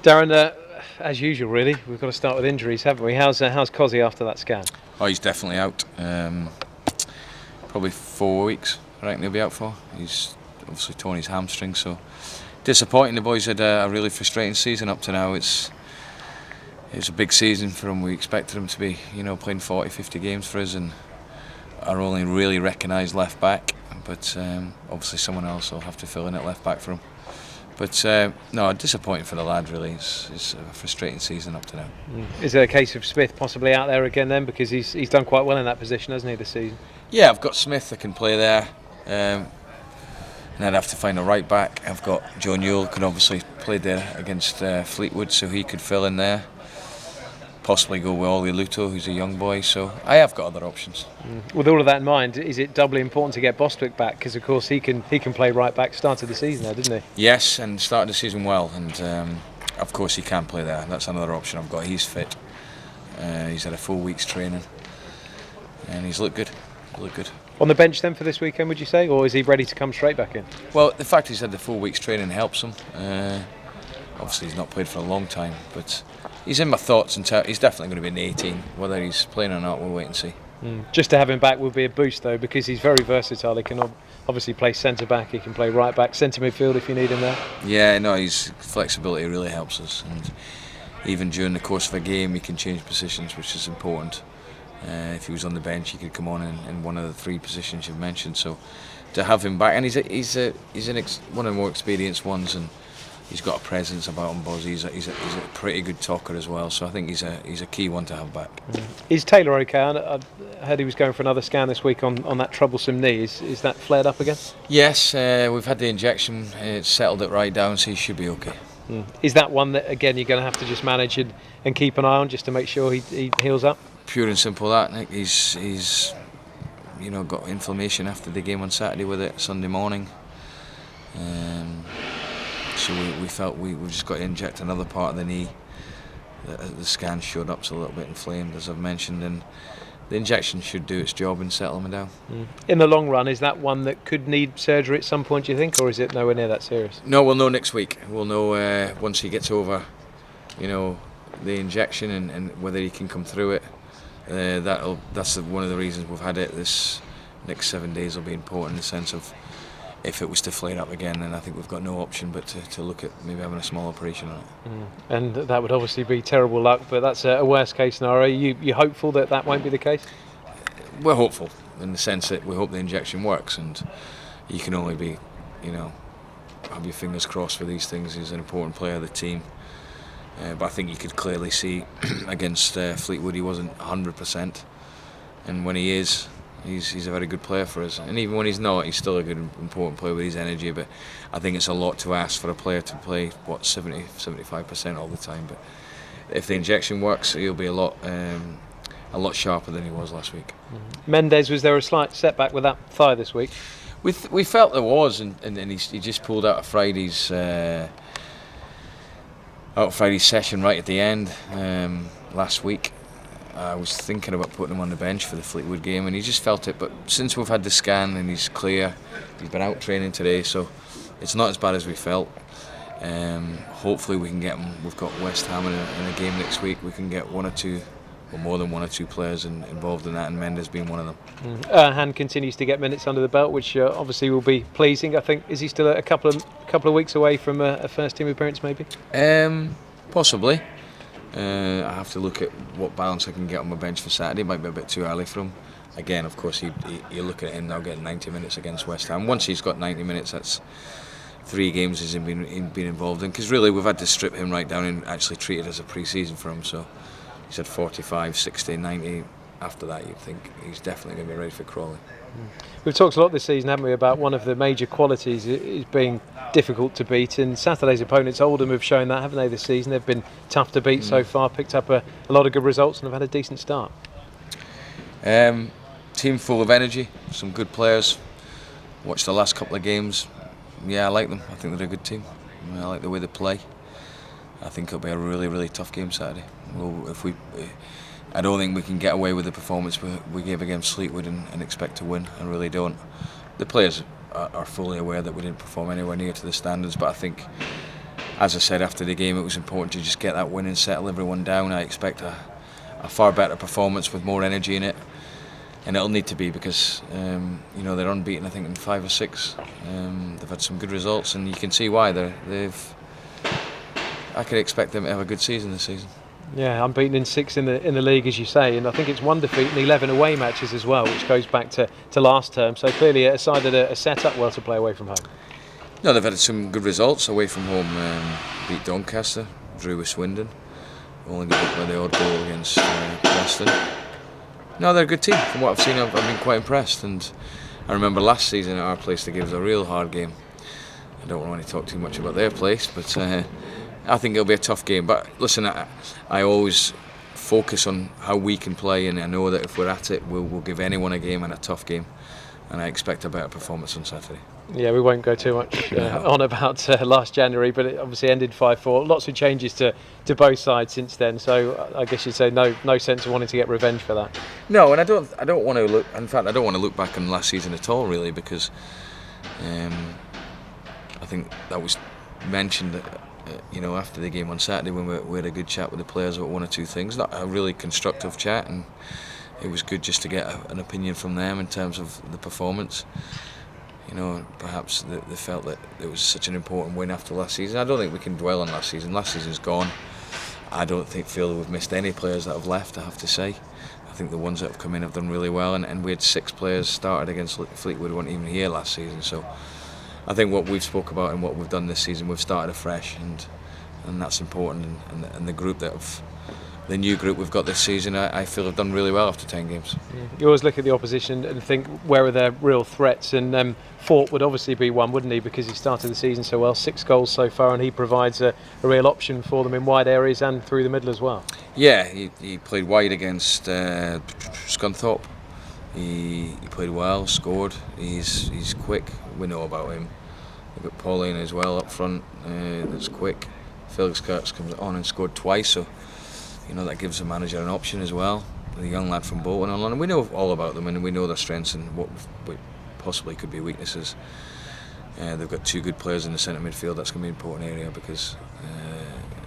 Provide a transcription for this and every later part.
Darren, as usual, really, we've got to start with injuries, haven't we? How's Cozzy after that scan? Oh, he's definitely out. Probably 4 weeks, I reckon he'll be out for. He's obviously torn his hamstring, so disappointing. The boys had a really frustrating season up to now. It's a big season for them. We expected them to be, playing 40, 50 games for us, and our only really recognised left back. But obviously someone else will have to fill in at left back for him. But no, disappointing for the lad really. It's a frustrating season up to now. Is it a case of Smith possibly out there again then, because he's done quite well in that position, hasn't he, this season? Yeah, I've got Smith that can play there, and I'd have to find a right back. I've got Joe Newell, can obviously play there against Fleetwood, so he could fill in there. Possibly go with Ollie Luto, who's a young boy, so I have got other options. With all of that in mind, is it doubly important to get Bostwick back? Because of course he can play right back. Started the season there, didn't he? Yes, and started the season well, and of course he can play there. That's another option I've got. He's fit. He's had a full week's training, and he's looked good. On the bench then for this weekend, would you say, or is he ready to come straight back in? Well, the fact he's had the full week's training helps him. Obviously he's not played for a long time, but he's in my thoughts until he's definitely going to be an 18. Whether he's playing or not, we'll wait and see. Just to have him back will be a boost though, because he's very versatile. He can obviously play centre back, he can play right back, centre midfield if you need him there. Yeah, no, his flexibility really helps us, and even during the course of a game he can change positions, which is important. If he was on the bench, he could come on in one of the three positions you've mentioned. So to have him back, and he's one of the more experienced ones, and he's got a presence about him, Buzz. He's a pretty good talker as well, so I think he's a key one to have back. Is Taylor okay? I heard he was going for another scan this week on that troublesome knee. Is that flared up again? Yes, we've had the injection. It's settled it right down, so he should be okay. Is that one that again you're going to have to just manage and keep an eye on just to make sure he heals up? Pure and simple that, Nick. He's got inflammation after the game on Saturday with it Sunday morning. So we felt we've just got to inject another part of the knee. The scan showed up, so a little bit inflamed, as I've mentioned, and the injection should do its job and settle him down. In the long run, is that one that could need surgery at some point, do you think, or is it nowhere near that serious? No, we'll know next week. We'll know once he gets over, the injection and whether he can come through it. That's one of the reasons we've had it. This next 7 days will be important in the sense of if it was to flare up again, then I think we've got no option but to look at maybe having a small operation on it. And that would obviously be terrible luck, but that's a worst case scenario. You hopeful that won't be the case? We're hopeful in the sense that we hope the injection works, and you can only be, have your fingers crossed for these things. He's an important player of the team. But I think you could clearly see against Fleetwood he wasn't 100%, and when he is, he's a very good player for us. And even when he's not, he's still a good, important player with his energy. But I think it's a lot to ask for a player to play 70-75% all the time. But if the injection works, he'll be a lot sharper than he was last week. Mendes, was there a slight setback with that thigh this week? We felt there was, and he just pulled out of Friday's session right at the end last week. I was thinking about putting him on the bench for the Fleetwood game, and he just felt it. But since we've had the scan and he's clear, he's been out training today, so it's not as bad as we felt. Hopefully we can get him. We've got West Ham in a game next week. We can get one or two, or more than one or two players involved in that, and Mendes being one of them. Han continues to get minutes under the belt, which obviously will be pleasing. I think, is he still a couple of weeks away from a first team appearance, maybe? Possibly. I have to look at what balance I can get on my bench for Saturday. It might be a bit too early for him. Again, of course, you look at him now getting 90 minutes against West Ham. Once he's got 90 minutes, that's 3 games he's been involved in. Because really, we've had to strip him right down and actually treat it as a pre-season for him. So he's had 45, 60, 90. After that, you'd think he's definitely going to be ready for Crawley. We've talked a lot this season, haven't we, about one of the major qualities is being difficult to beat, and Saturday's opponents, Oldham, have shown that, haven't they, this season? They've been tough to beat so far, picked up a lot of good results and have had a decent start. Team full of energy, some good players. Watched the last couple of games. Yeah, I like them. I think they're a good team. I like the way they play. I think it'll be a really, really tough game Saturday. I don't think we can get away with the performance we gave against Fleetwood and expect to win. I really don't. The players are fully aware that we didn't perform anywhere near to the standards, but I think as I said after the game, it was important to just get that win and settle everyone down. I expect a far better performance with more energy in it, and it'll need to be because they're unbeaten, I think, in 5 or 6. They've had some good results, and you can see why. I could expect them to have a good season this season. Yeah, unbeaten in 6 in the league, as you say, and I think it's 1 defeat and 11 away matches as well, which goes back to last term. So clearly a side that are set up well to play away from home. No, they've had some good results away from home. Beat Doncaster, drew with Swindon, only got beat by the odd goal against Preston. No, they're a good team. From what I've seen, I've been quite impressed. And I remember last season at our place they gave us a real hard game. I don't want to talk too much about their place, but I think it'll be a tough game. But listen, I always focus on how we can play, and I know that if we're at it, we'll give anyone a game and a tough game. And I expect a better performance on Saturday. Yeah, we won't go too much on about last January, but it obviously ended 5-4. Lots of changes to both sides since then, so I guess you'd say no sense of wanting to get revenge for that. No, and I don't want to look. In fact, I don't want to look back on last season at all, really, because I think that was mentioned, after the game on Saturday when we had a good chat with the players about 1 or 2 things. Not a really constructive chat, and it was good just to get an opinion from them in terms of the performance. Perhaps they felt that it was such an important win after last season. I don't think we can dwell on last season. Last season's gone. I don't feel we've missed any players that have left, I have to say. I think the ones that have come in have done really well, and we had 6 players started against Fleetwood who weren't even here last season. So I think what we've spoke about and what we've done this season, we've started afresh, and that's important. And the group the new group we've got this season, I feel have done really well after 10 games. Yeah. You always look at the opposition and think, where are their real threats? And Fort would obviously be one, wouldn't he? Because he started the season so well, 6 goals so far, and he provides a real option for them in wide areas and through the middle as well. Yeah, he played wide against Scunthorpe. He played well, scored. He's quick. We know about him. We've got Pauline as well up front. That's quick. Felix Kurtz comes on and scored twice, so that gives the manager an option as well. The young lad from Bolton on, and we know all about them, and we know their strengths and what possibly could be weaknesses. They've got 2 good players in the centre midfield. That's going to be an important area because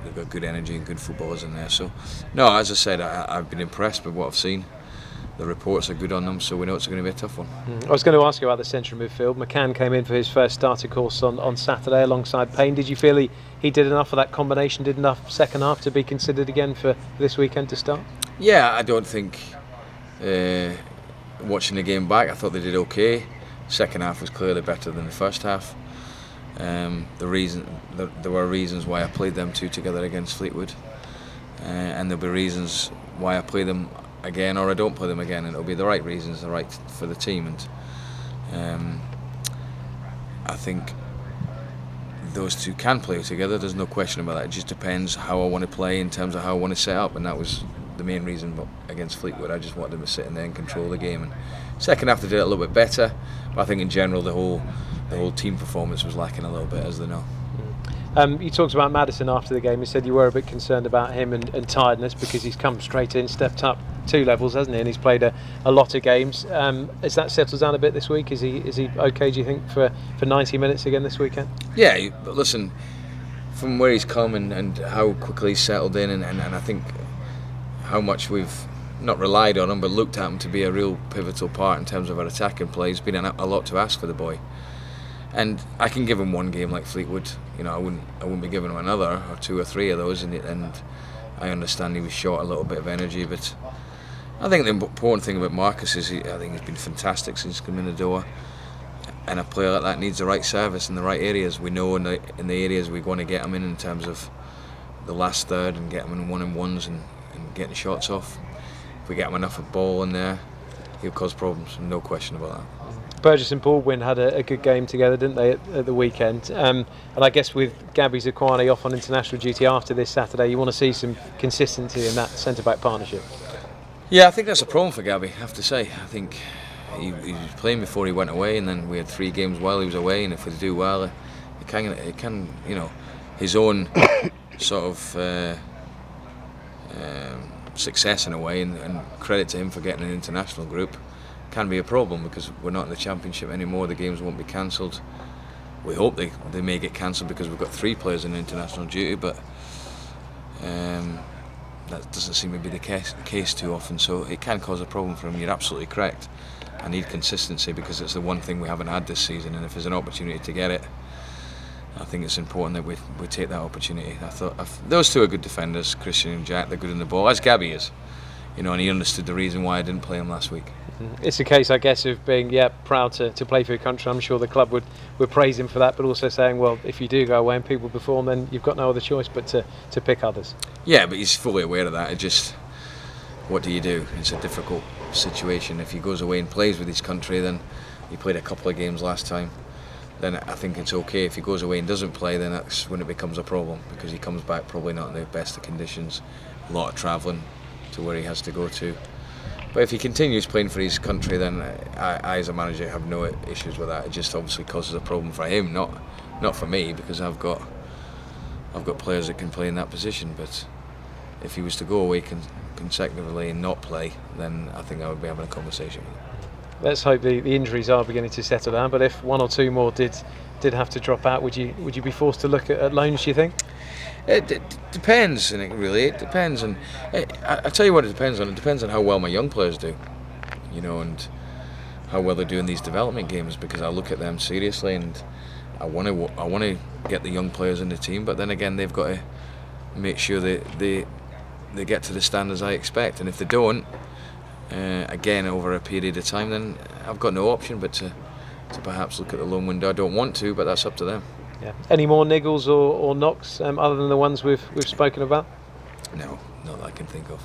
they've got good energy and good footballers in there. So, no, as I said, I've been impressed with what I've seen. The reports are good on them, so we know it's going to be a tough one. I was going to ask you about the central midfield. McCann came in for his first starter course on Saturday alongside Payne. Did you feel he did enough for that combination, did enough second half to be considered again for this weekend to start? Yeah, I don't think, watching the game back, I thought they did okay. Second half was clearly better than the first half. There were reasons why I played them 2 together against Fleetwood, and there'll be reasons why I play them again or I don't play them again, and it'll be the right reasons, the right for the team. And I think those 2 can play together, there's no question about that. It just depends how I want to play in terms of how I want to set up, and that was the main reason against Fleetwood. I just wanted them to sit in there and control the game, and second half they did it a little bit better, but I think in general the whole team performance was lacking a little bit, as they know. You talked about Maddison after the game. You said you were a bit concerned about him and tiredness because he's come straight in, stepped up 2 levels, hasn't he? And he's played a lot of games. Has that settled down a bit this week? Is he okay, do you think, for 90 minutes again this weekend? Yeah, but listen, from where he's come and how quickly he's settled in, and I think how much we've not relied on him but looked at him to be a real pivotal part in terms of our attacking play, it's been a lot to ask for the boy. And I can give him 1 game like Fleetwood. I wouldn't be giving him another or 2 or 3 of those. And I understand he was short a little bit of energy, but I think the important thing about Marcus is I think he's been fantastic since coming in the door. And a player like that needs the right service in the right areas. We know in the areas we want to get him in terms of the last third, and get him in 1-on-1s and getting shots off. If we get him enough of ball in there, he'll cause problems. No question about that. Burgess and Baldwin had a good game together, didn't they, at the weekend? And I guess with Gabby Zakwani off on international duty after this Saturday, you want to see some consistency in that centre-back partnership. Yeah, I think that's a problem for Gabby, I have to say. I think he was playing before he went away, and then we had 3 games while he was away, and if we do well, it can his own sort of success in a way, and credit to him for getting an international group, can be a problem because we're not in the Championship anymore. The games won't be cancelled. we hope they may get cancelled because we've got 3 players in international duty, but that doesn't seem to be the case too often, so it can cause a problem for him. You're absolutely correct. I need consistency because it's the one thing we haven't had this season, and if there's an opportunity to get it, I think it's important that we take that opportunity. I thought those 2 are good defenders, Christian and Jack. They're good in the ball, as Gabby is, and he understood the reason why I didn't play him last week. It's a case, I guess, of being proud to play for your country. I'm sure the club would praise him for that, but also saying, well, if you do go away and people perform, then you've got no other choice but to pick others. Yeah, but he's fully aware of that. It just, what do you do? It's a difficult situation. If he goes away and plays with his country, then he played a couple of games last time, then I think it's okay. If he goes away and doesn't play, then that's when it becomes a problem, because he comes back probably not in the best of conditions, a lot of travelling to where he has to go to. But if he continues playing for his country, then I as a manager have no issues with that. It just obviously causes a problem for him, not for me, because I've got players that can play in that position. But if he was to go away consecutively and not play, then I think I would be having a conversation with him. Let's hope the injuries are beginning to settle down. But if 1 or 2 more did have to drop out, would you be forced to look at loans, do you think? It depends, and it depends, and I tell you what it depends on. It depends on how well my young players do, and how well they do in these development games. Because I look at them seriously, and I want to get the young players in the team. But then again, they've got to make sure they get to the standards I expect. And if they don't, again over a period of time, then I've got no option but to perhaps look at the loan window. I don't want to, but that's up to them. Yeah. Any more niggles or knocks other than the ones we've spoken about? No, not that I can think of.